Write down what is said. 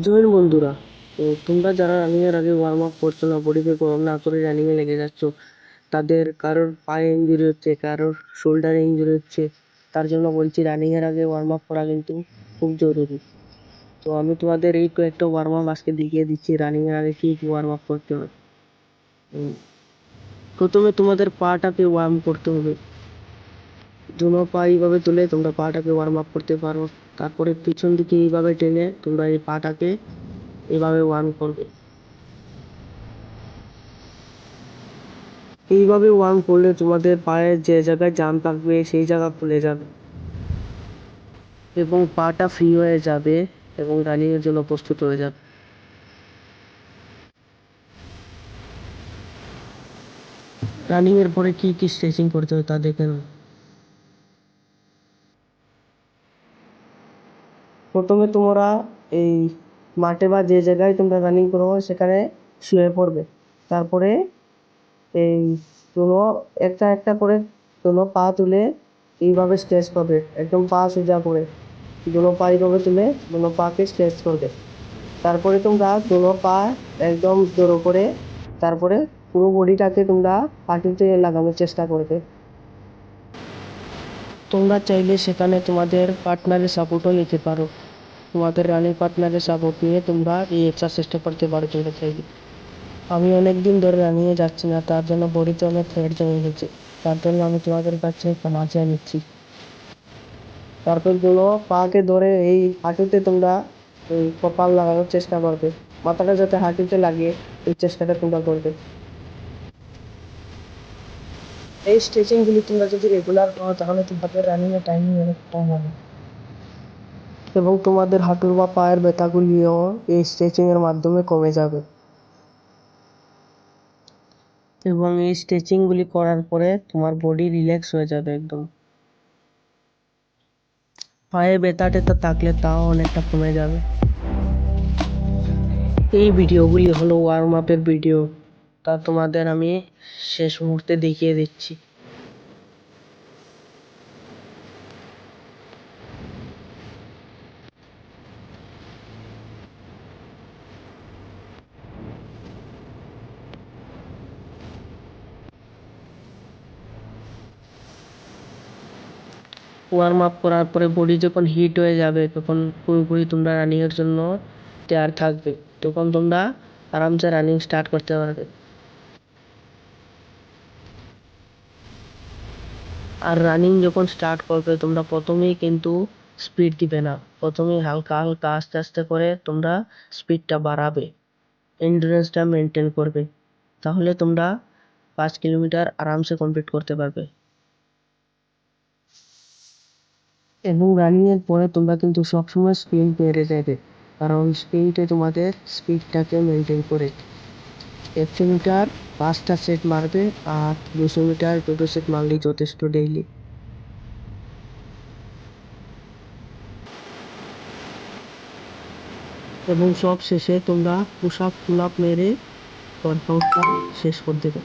Join বন্ধুরা। তো তোমরা যারা রানিংয়ের আগে ওয়ার্ম আপ করছো না, বডিকে গরম না করে রানিংয়ে লেগে যাচ্ছ, তাদের কারোর পায়ে ইঞ্জুরি হচ্ছে, কারোর শোল্ডারে ইঞ্জুরি হচ্ছে, তার জন্য বলছি রানিংয়ের আগে ওয়ার্ম আপ করা কিন্তু খুব জরুরি। তো আমি তোমাদের এই কয়েকটা ওয়ার্ম আপ আজকে দেখিয়ে দিচ্ছি রানিংয়ের আগে কী কী ওয়ার্ম আপ করতে হবে। প্রথমে তোমাদের পাটাকে ওয়ার্ম করতে হবে। দুনো পা এইভাবে তুলে তোমরা পাটাকে ওয়ার্ম আপ করতে পারো। তারপরে পিছন দিকে এইভাবে টেনে তোমরা এই পাটাকে এভাবে ওয়ার্ম করবে। এইভাবে ওয়ার্ম করলে তোমাদের পায়ের যে জায়গায় জাম থাকবে সেই জায়গা খুলে যাবে এবং পাটা ফ্রি হয়ে যাবে এবং রানিংয়ের জন্য প্রস্তুত হয়ে যাবে। রানিংয়ের পরে কি কি স্ট্রেচিং করতে হয় তা দেখে নাও। প্রথমে তোমরা এই মাঠে বা যে জায়গায় তোমরা রানিং করো সেখানে শুয়ে পড়বে। তারপরে এই তোমরা একটা একটা করে তোমরা পা তুলে এইভাবে স্ট্রেচ করবে, একদম পা সোজা করে দুনো পা এইভাবে তুলে দুনো পাকে স্ট্রেচ করবে। তারপরে তোমরা দুনো পা একদম জড়ো করে তারপরে পুরো বডিটাকে তোমরা হাঁটুতে লাগানোর চেষ্টা করবে। তোমরা চাইলে সেখানে তোমাদের পার্টনারের সাপোর্টও নিতে পারো। তোমাদের রানিং পার্টনারের সাপোর্ট নিয়ে তোমরা এই এক্সারসাইজটা করতে পারো তোমরা চাইলে। আমি অনেক দিন ধরে রানিংয়ে যাচ্ছি না, তার জন্য বডিতে অনেক ফ্যাট জমে গেছে, তার জন্য আমি তোমাদের কাছে ক্ষমা চেয়ে নিচ্ছি। তারপর দুনো পাকে ধরে এই হাঁটুতে তোমরা এই কপাল লাগানোর চেষ্টা করবে, মাথাটা যাতে হাঁটুতে লাগে এই চেষ্টাটা তোমরা করবে। এই স্ট্রেচিংগুলি তোমরা যদি রেগুলার করো তাহলে তোমাদের রানিংয়ের টাইমিং অনেক কম হবে এবং তোমাদের হাঁটুর বা পায়ের ব্যথাগুলিও এই স্ট্রেচিংয়ের মাধ্যমে কমে যাবে। এবং এই স্ট্রেচিংগুলি করার পরে তোমার বডি রিল্যাক্স হয়ে যাবে একদম। পায়ে ব্যথা টেথা থাকলে তাও অনেকটা কমে যাবে। এই ভিডিওগুলি হলো ওয়ার্ম আপের ভিডিও, তা তোমাদের আমি শেষ মুহূর্তে দেখিয়ে দিচ্ছি। ওয়ার্ম আপ করার পরে বডি যখন হিট হয়ে যাবে তখন পুরোপুরি তোমরা রানিংয়ের জন্য তৈয়ার থাকবে, তখন তোমরা আরামসে রানিং স্টার্ট করতে পারবে। আর রানিং যখন স্টার্ট করবে তোমরা প্রথমেই কিন্তু স্পিড দিবে না, প্রথমেই হালকা হালকা আস্তে আস্তে করে তোমরা স্পিডটা বাড়াবে, এন্ডুরেন্সটা মেনটেন করবে, তাহলে তোমরা 5 কিলোমিটার আরামসে কমপ্লিট করতে পারবে। এবং রানিংয়ের পরে তোমরা কিন্তু সবসময় স্পিড বেড়ে যাবে, কারণ স্পিডে তোমাদের স্পিডটাকে মেনটেন করে 100 মিটার 5টা সেট মারবে আর 200 মিটার 2টো সেট মারলেই যথেষ্ট ডেইলি। এবং সব শেষে তোমরা পুশ আপ পুল আপ মেরে ওয়ার্কআউটটা শেষ করে দেবে।